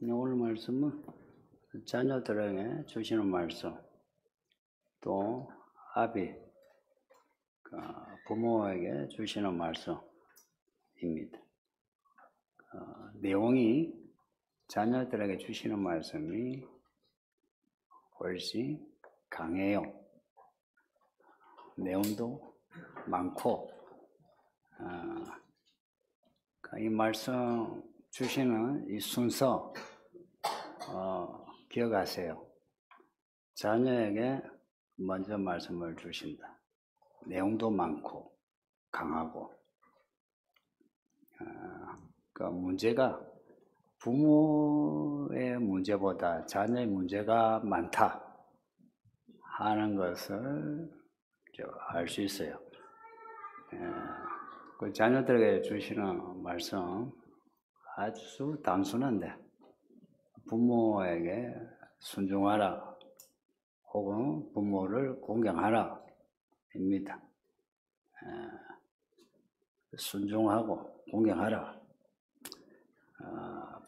오늘 말씀은 자녀들에게 주시는 말씀, 또 아비, 부모에게 주시는 말씀입니다. 내용이 자녀들에게 주시는 말씀이 훨씬 강해요. 내용도 많고, 이 말씀 주시는 이 순서 기억하세요. 자녀에게 먼저 말씀을 주신다. 내용도 많고 강하고, 문제가 부모의 문제보다 자녀의 문제가 많다 하는 것을 알 수 있어요. 그 자녀들에게 주시는 말씀 아주 단순한데, 부모에게 순종하라 혹은 부모를 공경하라 입니다. 순종하고 공경하라.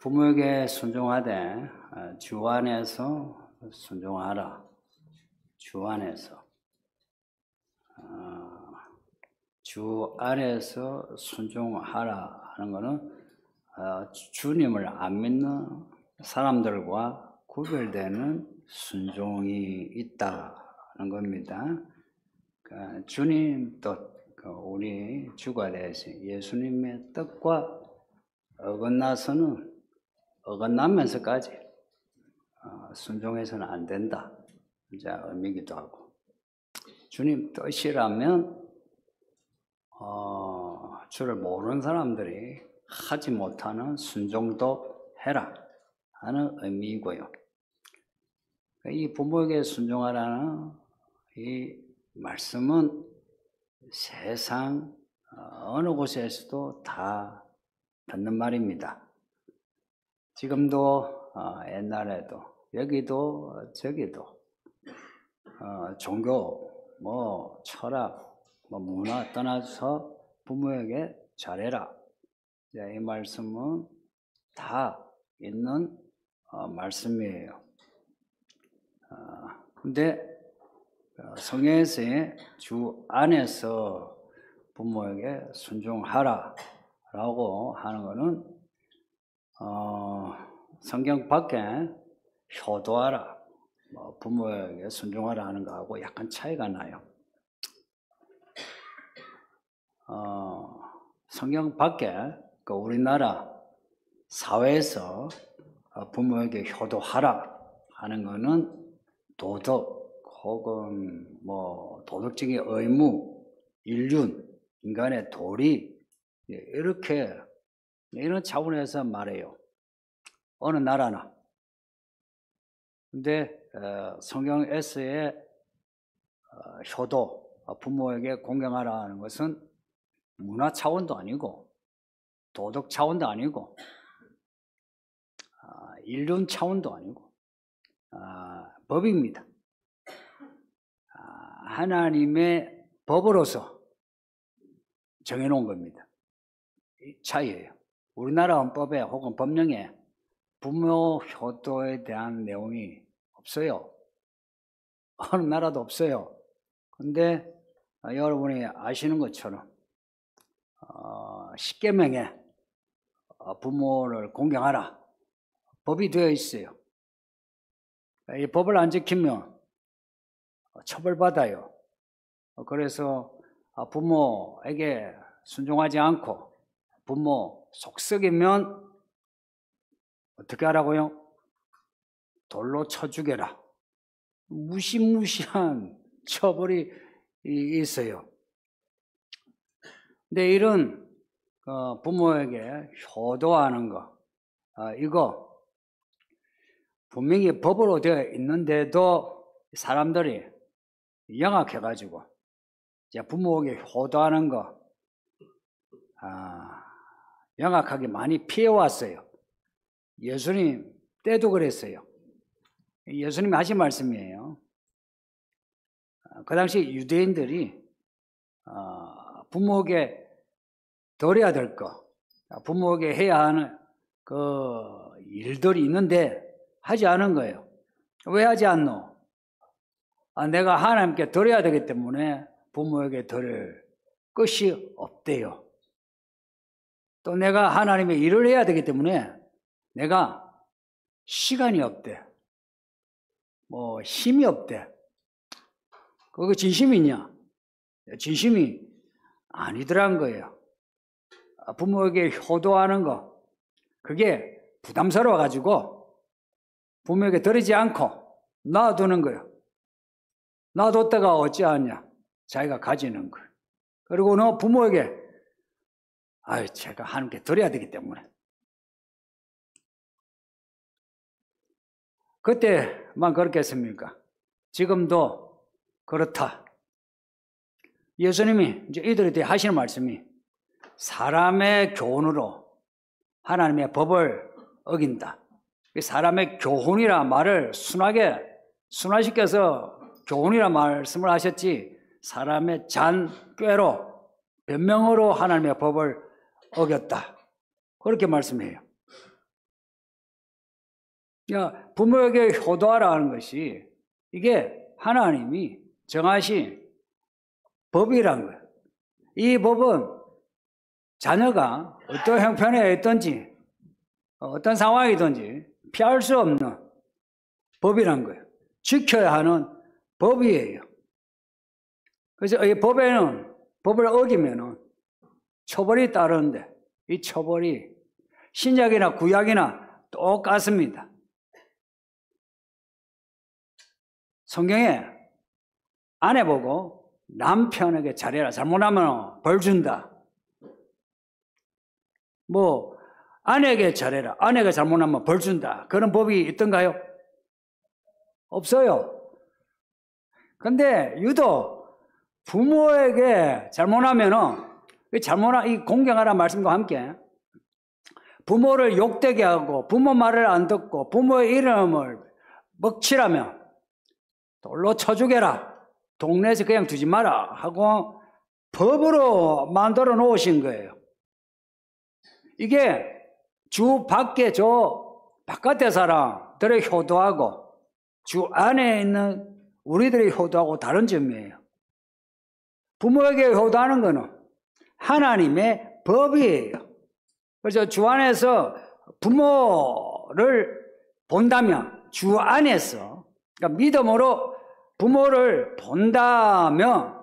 부모에게 순종하되 주 안에서 순종하라. 주 안에서. 주 안에서 순종하라 하는 것은 주님을 안 믿는 사람들과 구별되는 순종이 있다는 겁니다. 주님 뜻, 우리 주가 되신 예수님의 뜻과 어긋나면서까지 순종해서는 안 된다. 이제 의미기도 하고, 주님 뜻이라면 주를 모르는 사람들이 하지 못하는 순종도 해라 하는 의미이고요. 이 부모에게 순종하라는 이 말씀은 세상 어느 곳에서도 다 듣는 말입니다. 지금도 옛날에도 여기도 저기도 종교, 철학, 문화 떠나서 부모에게 잘해라. 이 말씀은 다 있는 말씀이에요. 근데 성경에서의 주 안에서 부모에게 순종하라 라고 하는 것은 성경 밖에 효도하라, 부모에게 순종하라 하는 거하고 약간 차이가 나요. 성경 밖에 우리나라 사회에서 부모에게 효도하라 하는 것은 도덕 혹은 도덕적인 의무, 인륜, 인간의 도리, 이런 차원에서 말해요. 어느 나라나. 근데 성경에서의 효도, 부모에게 공경하라 하는 것은 문화 차원도 아니고 도덕 차원도 아니고 인륜 차원도 아니고 법입니다. 하나님의 법으로서 정해놓은 겁니다. 이 차이예요. 우리나라 헌법에 혹은 법령에 부모 효도에 대한 내용이 없어요. 어느 나라도 없어요. 근데 여러분이 아시는 것처럼 십계명에 부모를 공경하라 법이 되어 있어요. 이 법을 안 지키면 처벌받아요. 그래서 부모에게 순종하지 않고 부모 속썩이면 어떻게 하라고요? 돌로 쳐 죽여라. 무시무시한 처벌이 있어요. 근데 이런 부모에게 효도하는 거, 이거 분명히 법으로 되어 있는데도 사람들이 영악해가지고 부모에게 효도하는 거 영악하게 많이 피해왔어요. 예수님 때도 그랬어요. 예수님이 하신 말씀이에요. 그 당시 유대인들이 부모에게 드려야 될 거, 부모에게 해야 하는 그 일들이 있는데 하지 않은 거예요. 왜 하지 않노? 내가 하나님께 드려야 되기 때문에 부모에게 드릴 것이 없대요. 또 내가 하나님의 일을 해야 되기 때문에 내가 시간이 없대. 뭐 힘이 없대. 그거 진심이냐? 진심이 아니더란 거예요. 부모에게 효도하는 거, 그게 부담스러워 가지고 부모에게 드리지 않고 놔두는 거예요. 놔뒀다가 어찌하냐? 자기가 가지는 거예요. 그리고 너 부모에게 제가 하나님께 드려야 되기 때문에. 그때만 그렇겠습니까? 지금도 그렇다. 예수님이 이제 이들한테 하시는 말씀이 사람의 교훈으로 하나님의 법을 어긴다. 사람의 교훈이라 말을 순화시켜서 교훈이라 말씀을 하셨지, 사람의 잔꾀로 변명으로 하나님의 법을 어겼다. 그렇게 말씀해요. 부모에게 효도하라는 것이 이게 하나님이 정하신 법이란 거예요. 이 법은 자녀가 어떤 형편에 있든지 어떤 상황이든지 피할 수 없는 법이란 거예요. 지켜야 하는 법이에요. 그래서 이 법을 어기면은 처벌이 따르는데, 이 처벌이 신약이나 구약이나 똑같습니다. 성경에 아내 보고 남편에게 잘해라, 잘못하면 벌 준다. 뭐 아내에게 잘해라, 아내가 잘못하면 벌 준다. 그런 법이 있던가요? 없어요. 근데 유독 부모에게 잘못하면은, 이 공경하라는 말씀과 함께 부모를 욕되게 하고 부모 말을 안 듣고 부모의 이름을 먹칠하면 돌로 쳐 죽여라, 동네에서 그냥 두지 마라 하고 법으로 만들어 놓으신 거예요. 이게 주 밖에 바깥의 사람들의 효도하고 주 안에 있는 우리들의 효도하고 다른 점이에요. 부모에게 효도하는 것은 하나님의 법이에요. 그래서 주 안에서 부모를 본다면, 주 안에서, 그러니까 믿음으로 부모를 본다면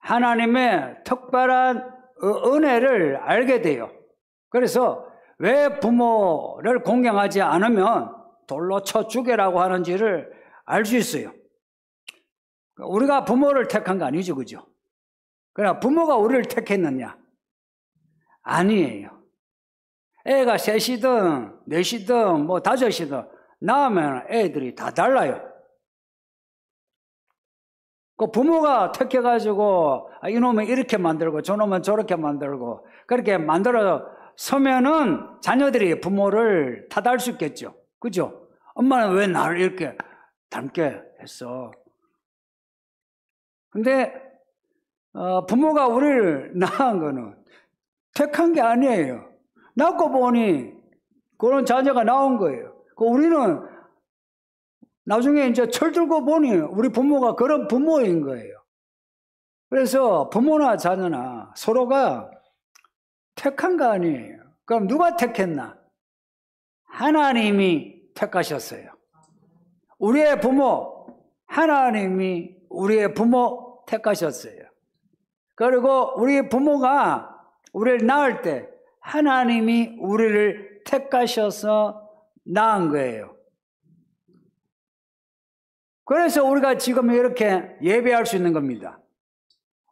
하나님의 특별한 은혜를 알게 돼요. 그래서 왜 부모를 공경하지 않으면 돌로 쳐 죽여라고 하는지를 알 수 있어요. 우리가 부모를 택한 거 아니죠, 그죠? 그러나 부모가 우리를 택했느냐? 아니에요. 애가 셋이든 넷이든 뭐 다섯이든 낳으면 애들이 다 달라요. 그 부모가 택해가지고 이놈은 이렇게 만들고 저놈은 저렇게 만들고 그렇게 만들어 서면은 자녀들이 부모를 탓할 수 있겠죠. 그죠? 엄마는 왜 나를 이렇게 닮게 했어? 근데 부모가 우리를 낳은 거는 택한 게 아니에요. 낳고 보니 그런 자녀가 나온 거예요. 우리는 나중에 이제 철들고 보니 우리 부모가 그런 부모인 거예요. 그래서 부모나 자녀나 서로가 택한 거 아니에요. 그럼 누가 택했나? 하나님이 택하셨어요. 우리의 부모, 하나님이 우리의 부모 택하셨어요. 그리고 우리 부모가 우리를 낳을 때 하나님이 우리를 택하셔서 낳은 거예요. 그래서 우리가 지금 이렇게 예배할 수 있는 겁니다.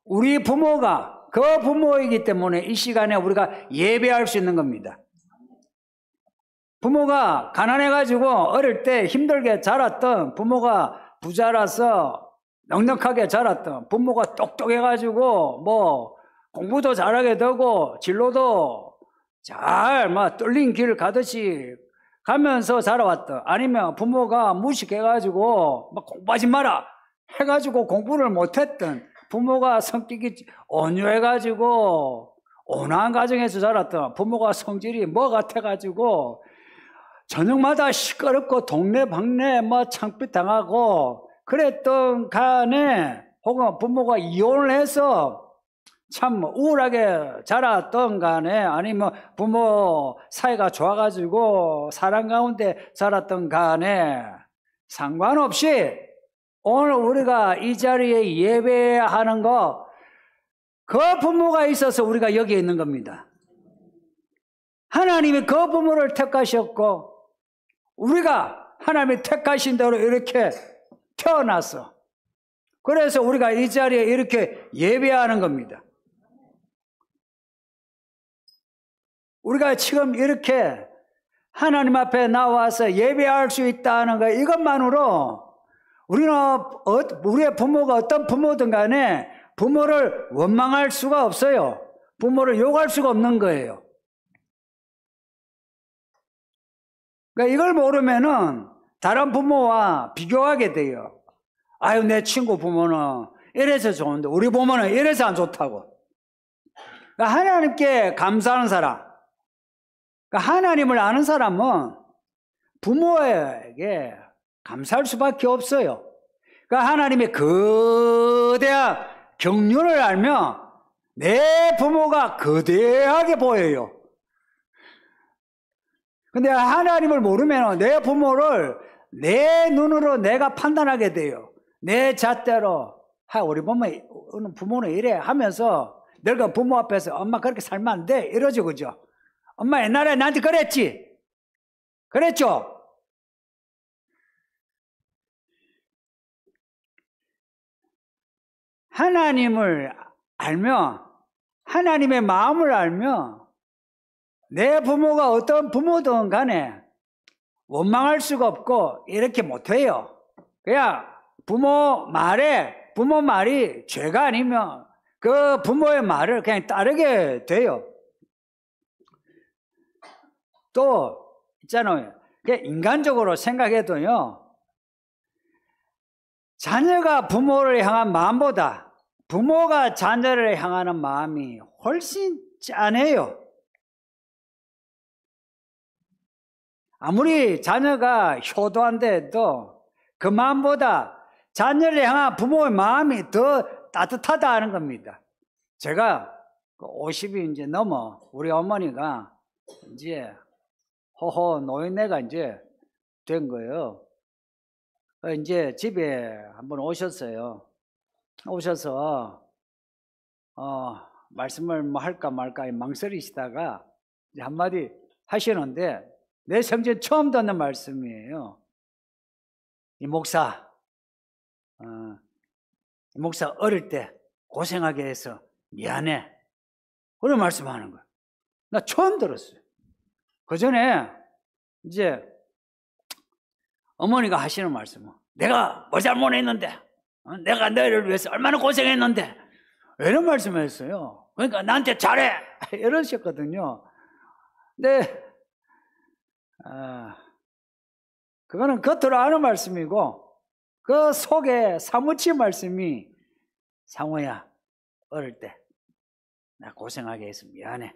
우리 부모가 그 부모이기 때문에 이 시간에 우리가 예배할 수 있는 겁니다. 부모가 가난해가지고 어릴 때 힘들게 자랐던, 부모가 부자라서 넉넉하게 자랐던, 부모가 똑똑해가지고 뭐 공부도 잘하게 되고 진로도 잘 막 뚫린 길 가듯이 가면서 자라왔던, 아니면 부모가 무식해가지고 막 공부하지 마라 해가지고 공부를 못했던, 부모가 성격이 온유해가지고 온화한 가정에서 자랐던, 부모가 성질이 뭐 같아가지고 저녁마다 시끄럽고 동네방네 뭐 창피 당하고 그랬던 간에 혹은 부모가 이혼을 해서 참 우울하게 자랐던 간에 아니면 부모 사이가 좋아가지고 사랑 가운데 자랐던 간에 상관없이 오늘 우리가 이 자리에 예배하는 거 그 부모가 있어서 우리가 여기에 있는 겁니다. 하나님이 그 부모를 택하셨고 우리가 하나님이 택하신 대로 이렇게 태어났어. 그래서 우리가 이 자리에 이렇게 예배하는 겁니다. 우리가 지금 이렇게 하나님 앞에 나와서 예배할 수 있다는 거 이것만으로 우리는 우리의 부모가 어떤 부모든 간에 부모를 원망할 수가 없어요. 부모를 욕할 수가 없는 거예요. 그러니까 이걸 모르면은 다른 부모와 비교하게 돼요. 아유, 내 친구 부모는 이래서 좋은데 우리 부모는 이래서 안 좋다고. 그러니까 하나님께 감사하는 사람, 그러니까 하나님을 아는 사람은 부모에게 감사할 수밖에 없어요. 그러니까 하나님의 거대한 경륜을 알면 내 부모가 거대하게 보여요. 근데 하나님을 모르면 내 부모를 내 눈으로 내가 판단하게 돼요. 내 잣대로 우리 부모는 이래 하면서 내가 부모 앞에서 엄마 그렇게 살면 안 돼 이러죠, 그죠? 엄마 옛날에 나한테 그랬지? 그랬죠? 하나님을 알면, 하나님의 마음을 알면 내 부모가 어떤 부모든 간에 원망할 수가 없고 이렇게 못해요. 그냥 부모 말이 죄가 아니면 그 부모의 말을 그냥 따르게 돼요. 또 있잖아요. 인간적으로 생각해도요. 자녀가 부모를 향한 마음보다 부모가 자녀를 향하는 마음이 훨씬 짠해요. 아무리 자녀가 효도한데 해도 그 마음보다 자녀를 향한 부모의 마음이 더 따뜻하다는 겁니다. 제가 50이 이제 넘어 우리 어머니가 이제 노인네가 이제 된 거예요. 이제 집에 한번 오셨어요. 오셔서 말씀을 뭐 할까 말까 망설이시다가 이제 한마디 하시는데 내 생전 처음 듣는 말씀이에요. 이 목사 어릴 때 고생하게 해서 미안해. 그런 말씀하는 거예요. 나 처음 들었어요. 그 전에 이제 어머니가 하시는 말씀은 내가 뭐 잘못했는데 내가 너희를 위해서 얼마나 고생했는데 이런 말씀을 했어요. 그러니까 나한테 잘해 이러셨거든요. 근데 그거는 겉으로 하는 말씀이고 그 속에 사무친 말씀이 상호야 어릴 때 나 고생하게 해서 미안해.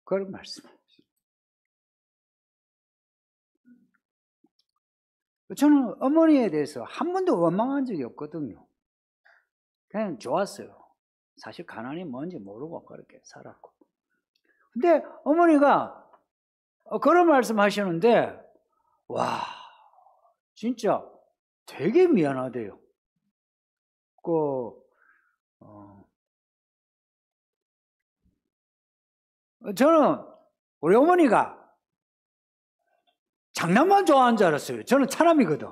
그런 말씀. 저는 어머니에 대해서 한 번도 원망한 적이 없거든요. 그냥 좋았어요. 사실 가난이 뭔지 모르고 그렇게 살았고. 근데 어머니가 그런 말씀 하시는데 와 진짜 되게 미안하대요. 저는 우리 어머니가 장난만 좋아하는 줄 알았어요. 저는 차남이거든.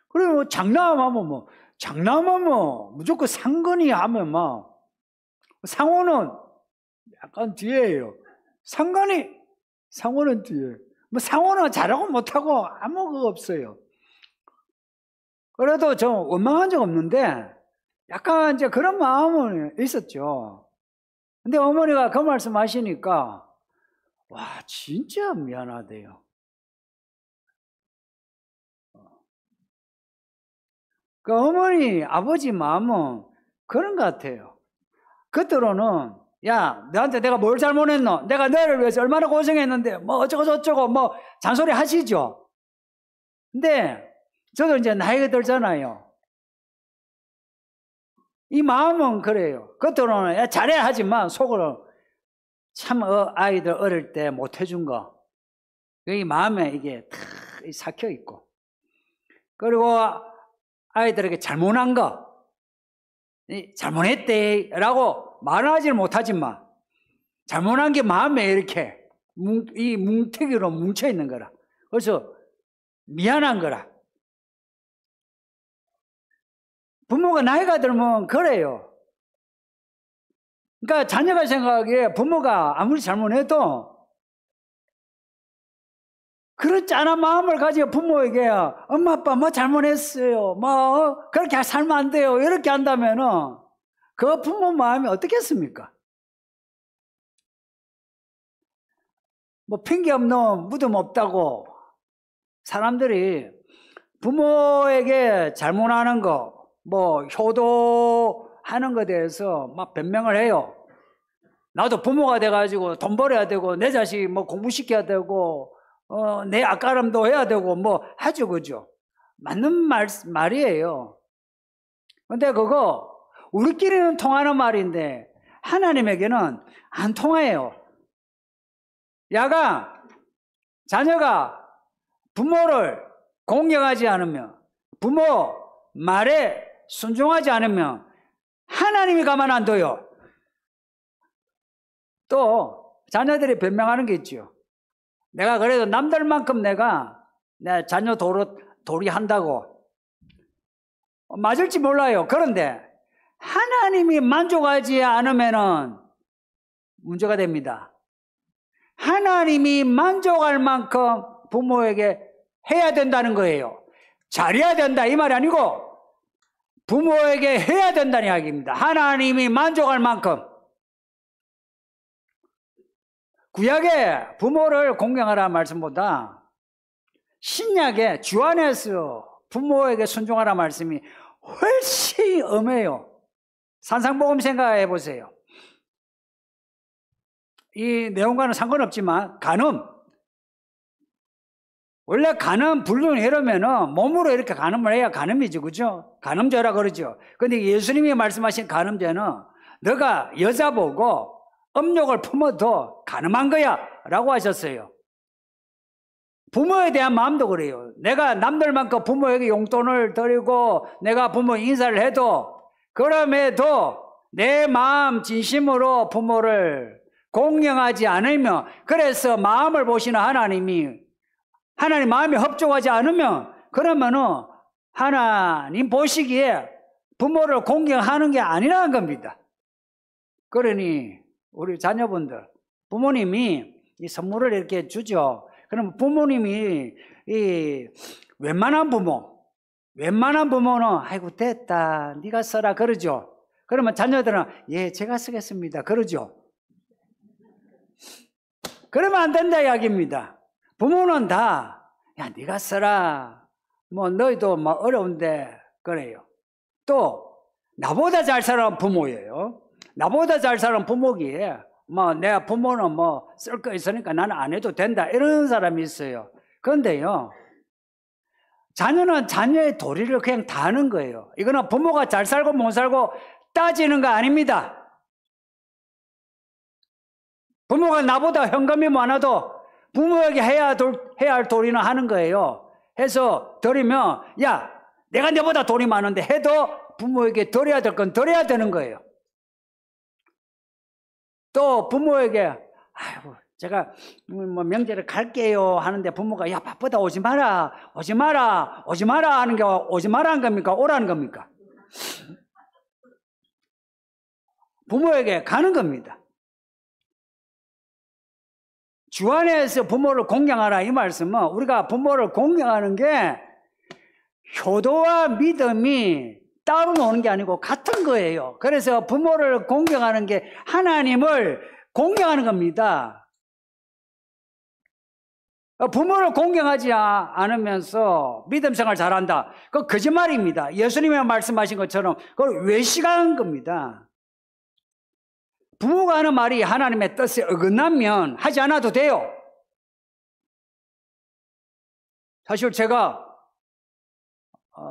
그리고 장난하면 무조건 상근이 하면 상호는 약간 뒤에예요. 상호는 뒤에. 상호는 잘하고 못하고 아무 거 없어요. 그래도 저 원망한 적 없는데 약간 이제 그런 마음은 있었죠. 근데 어머니가 그 말씀 하시니까 와 진짜 미안하대요. 그 어머니 아버지 마음은 그런 것 같아요. 겉으로는 야, 너한테 내가 뭘 잘못했노? 내가 너를 위해서 얼마나 고생했는데, 뭐 어쩌고 뭐 잔소리 하시죠. 근데 저도 이제 나이가 들잖아요. 이 마음은 그래요. 겉으로는 야, 잘해 하지만 속으로 참 아이들 어릴 때 못 해준 거. 이 마음에 이게 다 삭혀 있고. 그리고 아이들에게 잘못한 거. 잘못했대 라고 말하지는 못하지만 잘못한 게 마음에 이렇게 이 뭉태기로 뭉쳐 있는 거라. 그래서 미안한 거라. 부모가 나이가 들면 그래요. 그러니까 자녀가 생각하기에 부모가 아무리 잘못해도 그렇지 않은 마음을 가지고 부모에게 엄마 아빠 뭐 잘못했어요, 뭐 그렇게 살면 안 돼요 이렇게 한다면은 그 부모 마음이 어떻겠습니까? 뭐 핑계 없는 무덤 없다고 사람들이 부모에게 잘못하는 거 뭐 효도하는 것에 대해서 막 변명을 해요. 나도 부모가 돼가지고 돈 벌어야 되고 내 자식 뭐 공부시켜야 되고 내 앞가림도 해야 되고 뭐 하죠, 그죠? 맞는 말이에요. 근데 그거 우리끼리는 통하는 말인데 하나님에게는 안 통해요. 자녀가 부모를 공경하지 않으면, 부모 말에 순종하지 않으면 하나님이 가만 안 둬요. 또 자녀들이 변명하는 게 있죠. 내가 그래도 남들만큼 내가 내 자녀 도리 한다고. 맞을지 몰라요. 그런데 하나님이 만족하지 않으면은 문제가 됩니다. 하나님이 만족할 만큼 부모에게 해야 된다는 거예요. 잘해야 된다 이 말이 아니고 부모에게 해야 된다는 이야기입니다. 하나님이 만족할 만큼. 구약에 부모를 공경하라는 말씀보다 신약에 주 안에서 부모에게 순종하라는 말씀이 훨씬 엄해요. 산상복음 생각해 보세요. 이 내용과는 상관없지만 원래 간음 불륜 이러면은 몸으로 이렇게 간음을 해야 간음이죠, 그죠? 간음죄라 그러죠. 근데 예수님이 말씀하신 간음죄는 너가 여자 보고 음욕을 품어도 간음한 거야 라고 하셨어요. 부모에 대한 마음도 그래요. 내가 남들만큼 부모에게 용돈을 드리고 내가 부모 인사를 해도 그럼에도 내 마음 진심으로 부모를 공경하지 않으면, 그래서 마음을 보시는 하나님 마음이 협조하지 않으면, 그러면은 하나님 보시기에 부모를 공경하는 게 아니라는 겁니다. 그러니 우리 자녀분들, 부모님이 이 선물을 이렇게 주죠. 그럼 부모님이 이 웬만한 부모는 아이고 됐다 네가 써라 그러죠. 그러면 자녀들은 예 제가 쓰겠습니다 그러죠. 그러면 안 된다 이야기입니다. 부모는 다 야 네가 써라, 뭐 너희도 뭐 어려운데 그래요. 또 나보다 잘 사는 부모예요. 나보다 잘 사는 부모기에 뭐 내가 부모는 뭐 쓸 거 있으니까 나는 안 해도 된다 이런 사람이 있어요. 그런데요, 자녀는 자녀의 도리를 그냥 다 하는 거예요. 이거는 부모가 잘 살고 못 살고 따지는 거 아닙니다. 부모가 나보다 현금이 많아도 부모에게 해야 할 도리는 하는 거예요. 해서 드리면 야 내가 너보다 돈이 많은데 해도 부모에게 드려야 될 건 드려야 되는 거예요. 또 부모에게 아이고 제가 뭐 명절에 갈게요 하는데 부모가 야 바쁘다 오지 마라 하는 게 오지 마라 한 겁니까? 오라는 겁니까? 부모에게 가는 겁니다. 주 안에서 부모를 공경하라 이 말씀은 우리가 부모를 공경하는 게 효도와 믿음이 따로 노는 게 아니고 같은 거예요. 그래서 부모를 공경하는 게 하나님을 공경하는 겁니다. 부모를 공경하지 않으면서 믿음 생활 잘한다. 그거 거짓말입니다. 예수님이 말씀하신 것처럼 그걸 외식한 겁니다. 부모가 하는 말이 하나님의 뜻에 어긋나면 하지 않아도 돼요. 사실 제가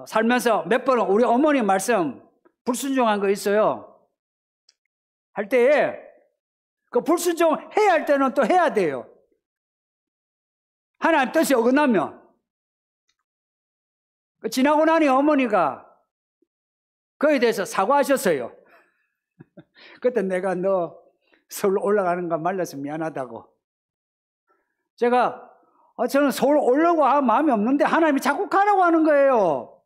살면서 몇 번 우리 어머니 말씀 불순종한 거 있어요. 할 때에 그 불순종해야 할 때는 또 해야 돼요. 하나님 뜻이 어긋나면. 지나고 나니 어머니가 그에 대해서 사과하셨어요. 그때 내가 너 서울 올라가는 거 말려서 미안하다고. 제가 저는 서울 오려고 할 마음이 없는데 하나님이 자꾸 가라고 하는 거예요.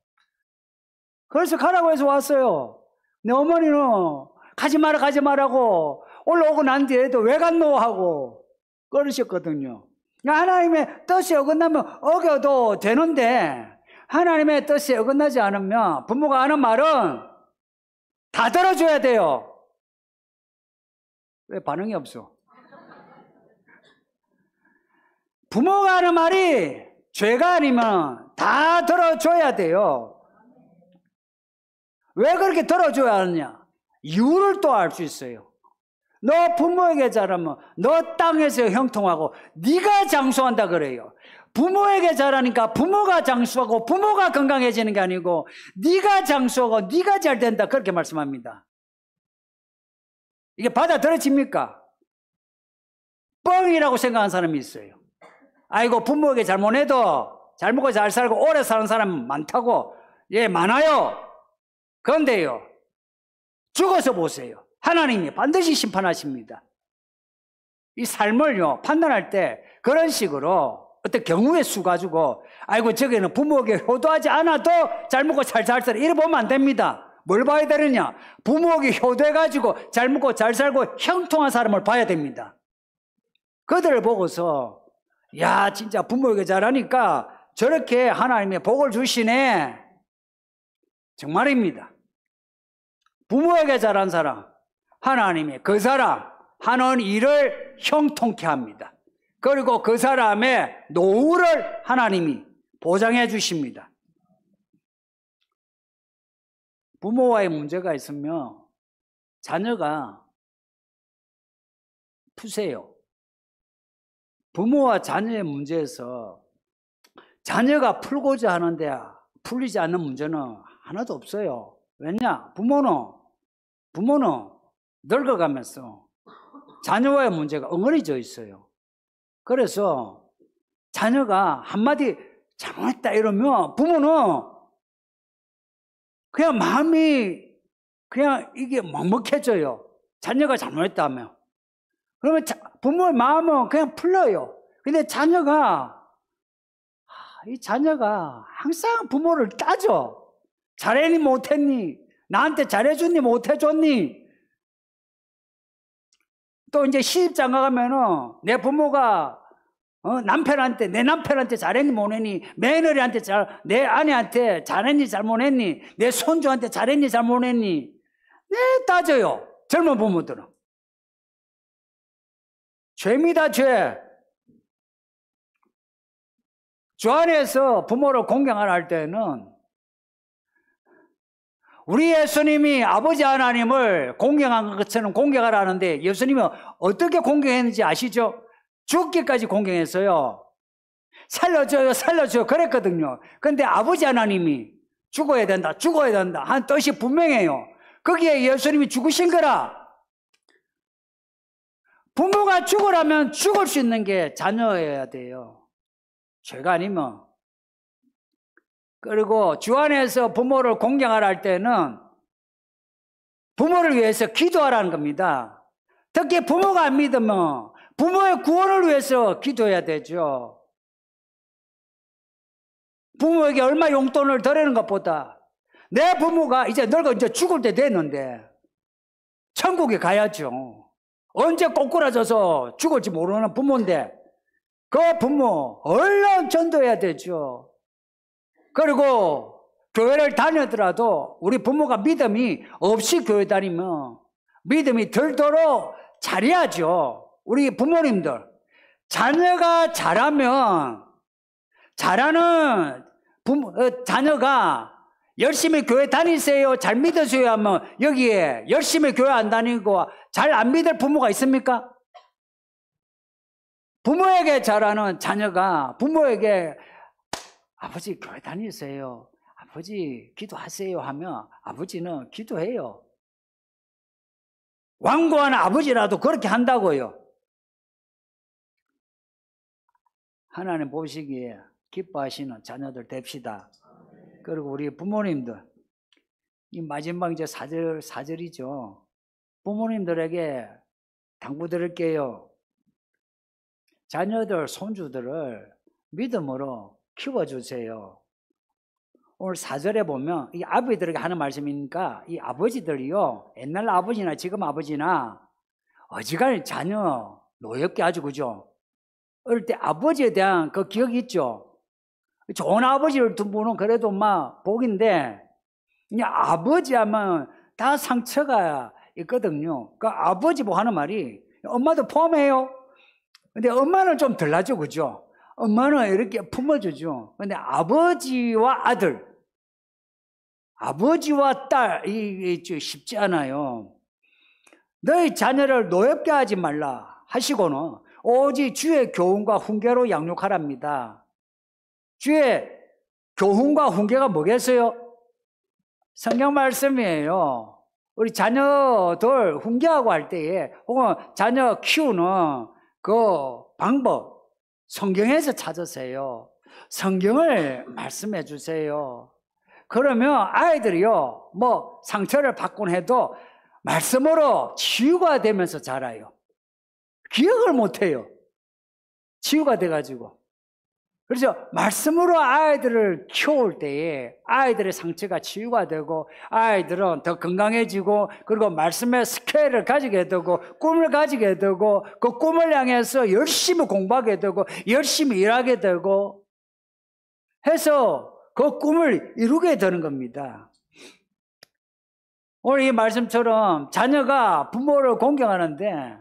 그래서 가라고 해서 왔어요. 내 어머니는 가지 마라 가지 마라고 올라오고 난 뒤에도 왜 갔노 하고 그러셨거든요. 하나님의 뜻이 어긋나면 어겨도 되는데 하나님의 뜻이 어긋나지 않으면 부모가 하는 말은 다 들어줘야 돼요. 왜 반응이 없어? 부모가 하는 말이 죄가 아니면 다 들어줘야 돼요. 왜 그렇게 들어줘야 하느냐? 이유를 또 알 수 있어요. 너 부모에게 잘하면 너 땅에서 형통하고 네가 장수한다 그래요. 부모에게 잘하니까 부모가 장수하고 부모가 건강해지는 게 아니고 네가 장수하고 네가 잘 된다 그렇게 말씀합니다. 이게 받아들여집니까? 뻥이라고 생각하는 사람이 있어요. 아이고 부모에게 잘못해도 잘 먹고 잘 살고 오래 사는 사람 많다고. 예, 많아요. 그런데요, 죽어서 보세요. 하나님이 반드시 심판하십니다. 이 삶을요 판단할 때 그런 식으로 어떤 경우의 수 가지고 아이고 저기는 부모에게 효도하지 않아도 잘 먹고 잘 살더라 이래 보면 안 됩니다. 뭘 봐야 되느냐? 부모에게 효도해가지고 잘 먹고 잘 살고 형통한 사람을 봐야 됩니다. 그들을 보고서 야 진짜 부모에게 잘하니까 저렇게 하나님의 복을 주시네. 정말입니다. 부모에게 잘한 사람 하나님이 그 사람 하는 일을 형통케 합니다. 그리고 그 사람의 노후를 하나님이 보장해 주십니다. 부모와의 문제가 있으면 자녀가 푸세요. 부모와 자녀의 문제에서 자녀가 풀고자 하는데 풀리지 않는 문제는 하나도 없어요. 왜냐? 부모는 늙어가면서 자녀와의 문제가 엉거리져 있어요. 그래서 자녀가 한마디 잘못했다 이러면 부모는 그냥 마음이 그냥 이게 먹먹해져요. 자녀가 잘못했다 하면. 그러면 부모의 마음은 그냥 풀려요. 근데 이 자녀가 항상 부모를 따져. 잘했니 못했니? 나한테 잘해줬니 못해줬니? 또 이제 시집장 가면은 내 부모가 내 남편한테 잘했니 못했니? 며느리한테 내 아내한테 잘했니 잘못했니? 내 손주한테 잘했니 잘못했니? 네, 따져요. 젊은 부모들은. 죄입니다, 죄. 주 안에서 부모를 공경하라 할 때는 우리 예수님이 아버지 하나님을 공경한 것처럼 공경하라 하는데 예수님은 어떻게 공경했는지 아시죠? 죽기까지 공경했어요. 살려줘요, 살려줘요 그랬거든요. 그런데 아버지 하나님이 죽어야 된다 한 뜻이 분명해요. 거기에 예수님이 죽으신 거라. 부모가 죽으라면 죽을 수 있는 게 자녀여야 돼요. 죄가 아니면. 그리고 주 안에서 부모를 공경하라 할 때는 부모를 위해서 기도하라는 겁니다. 특히 부모가 안 믿으면 부모의 구원을 위해서 기도해야 되죠. 부모에게 얼마 용돈을 드리는 것보다 내 부모가 이제 죽을 때 됐는데 천국에 가야죠. 언제 꼬꾸라져서 죽을지 모르는 부모인데 그 부모 얼른 전도해야 되죠. 그리고 교회를 다니더라도 우리 부모가 믿음이 없이 교회 다니면 믿음이 들도록 잘해야죠. 우리 부모님들 자녀가 잘하면 잘하는 자녀가 열심히 교회 다니세요, 잘 믿으세요 하면 여기에 열심히 교회 안 다니고 잘 안 믿을 부모가 있습니까? 부모에게 잘하는 자녀가 부모에게 아버지 교회 다니세요, 아버지 기도하세요 하면 아버지는 기도해요. 완고한 아버지라도 그렇게 한다고요. 하나님 보시기에 기뻐하시는 자녀들 됩시다. 그리고 우리 부모님들, 이 마지막 이제 4절이죠. 부모님들에게 당부드릴게요. 자녀들, 손주들을 믿음으로 키워주세요. 오늘 4절에 보면 이 아버지들에게 하는 말씀이니까 이 아버지들이요, 옛날 아버지나 지금 아버지나 어지간히 자녀 노엽게 하죠, 그죠? 어릴 때 아버지에 대한 그 기억이 있죠. 좋은 아버지를 둔 분은 그래도 막 복인데, 그냥 아버지 하면 다 상처가 있거든요. 그 아버지 뭐 하는 말이 엄마도 포함해요. 근데 엄마는 좀 덜 나죠, 그죠? 엄마는 이렇게 품어주죠. 근데 아버지와 아들, 아버지와 딸, 이게 쉽지 않아요. 너희 자녀를 노엽게 하지 말라 하시고는 오직 주의 교훈과 훈계로 양육하랍니다. 주의 교훈과 훈계가 뭐겠어요? 성경 말씀이에요. 우리 자녀들 훈계하고 할 때에 혹은 자녀 키우는 그 방법 성경에서 찾으세요. 성경을 말씀해 주세요. 그러면 아이들이요, 뭐 상처를 받곤 해도 말씀으로 치유가 되면서 자라요. 기억을 못해요. 치유가 돼가지고. 그래서 말씀으로 아이들을 키울 때에 아이들의 상처가 치유가 되고 아이들은 더 건강해지고 그리고 말씀의 스케일을 가지게 되고 꿈을 가지게 되고 그 꿈을 향해서 열심히 공부하게 되고 열심히 일하게 되고 해서 그 꿈을 이루게 되는 겁니다. 오늘 이 말씀처럼 자녀가 부모를 공경하는데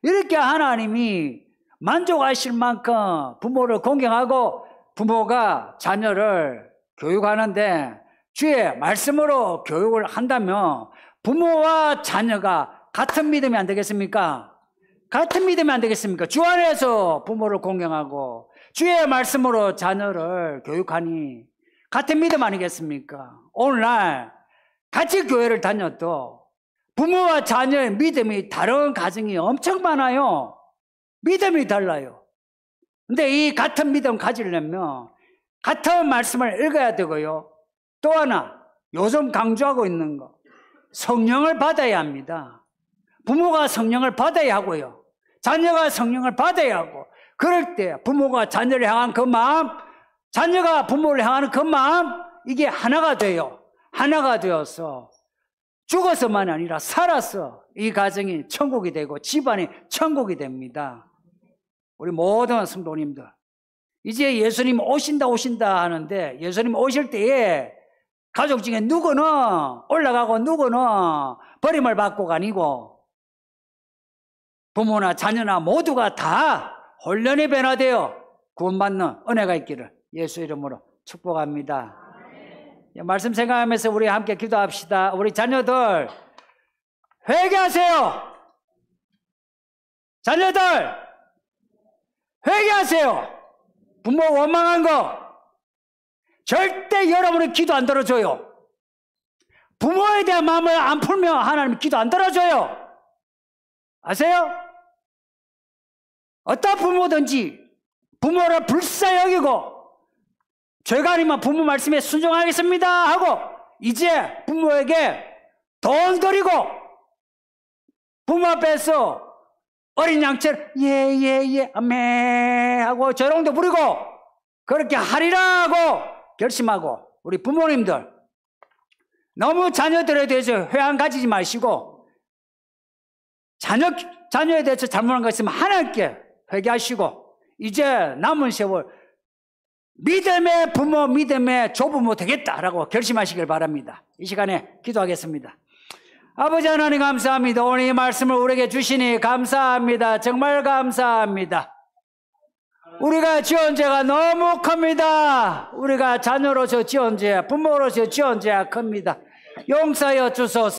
이렇게 하나님이 만족하실 만큼 부모를 공경하고 부모가 자녀를 교육하는데 주의 말씀으로 교육을 한다면 부모와 자녀가 같은 믿음이 안 되겠습니까? 같은 믿음이 안 되겠습니까? 주 안에서 부모를 공경하고 주의 말씀으로 자녀를 교육하니 같은 믿음 아니겠습니까? 오늘날 같이 교회를 다녀도 부모와 자녀의 믿음이 다른 가정이 엄청 많아요. 믿음이 달라요. 근데 이 같은 믿음 가지려면 같은 말씀을 읽어야 되고요. 또 하나 요즘 강조하고 있는 거 성령을 받아야 합니다. 부모가 성령을 받아야 하고요. 자녀가 성령을 받아야 하고 그럴 때 부모가 자녀를 향한 그 마음, 자녀가 부모를 향하는 그 마음 이게 하나가 돼요. 하나가 되어서 죽어서만 아니라 살아서 이 가정이 천국이 되고 집안이 천국이 됩니다. 우리 모든 성도님들 이제 예수님 오신다 하는데 예수님 오실 때에 가족 중에 누구는 올라가고 누구는 버림을 받고 가니고 부모나 자녀나 모두가 다 혼련히 변화되어 구원받는 은혜가 있기를 예수 이름으로 축복합니다. 말씀 생각하면서 우리 함께 기도합시다. 우리 자녀들 회개하세요. 자녀들 회개하세요. 부모 원망한 거 절대 여러분의 기도 안 들어줘요. 부모에 대한 마음을 안 풀면 하나님 기도 안 들어줘요. 아세요? 어떤 부모든지 부모를 불쌍히 여기고 죄가 아니면 부모 말씀에 순종하겠습니다 하고 이제 부모에게 돈 드리고 부모 앞에서 어린 양처럼 예예예 아멘 하고 조롱도 부리고 그렇게 하리라 하고 결심하고 우리 부모님들 너무 자녀들에 대해서 회한 가지지 마시고 자녀에 대해서 잘못한 거 있으면 하나님께 회개하시고 이제 남은 세월 믿음의 부모, 믿음의 조부모 되겠다라고 결심하시길 바랍니다. 이 시간에 기도하겠습니다. 아버지 하나님 감사합니다. 오늘 이 말씀을 우리에게 주시니 감사합니다. 정말 감사합니다. 우리가 지은 죄가 너무 큽니다. 우리가 자녀로서 지은 죄, 부모로서 지은 죄가 큽니다. 용서하여 주소서.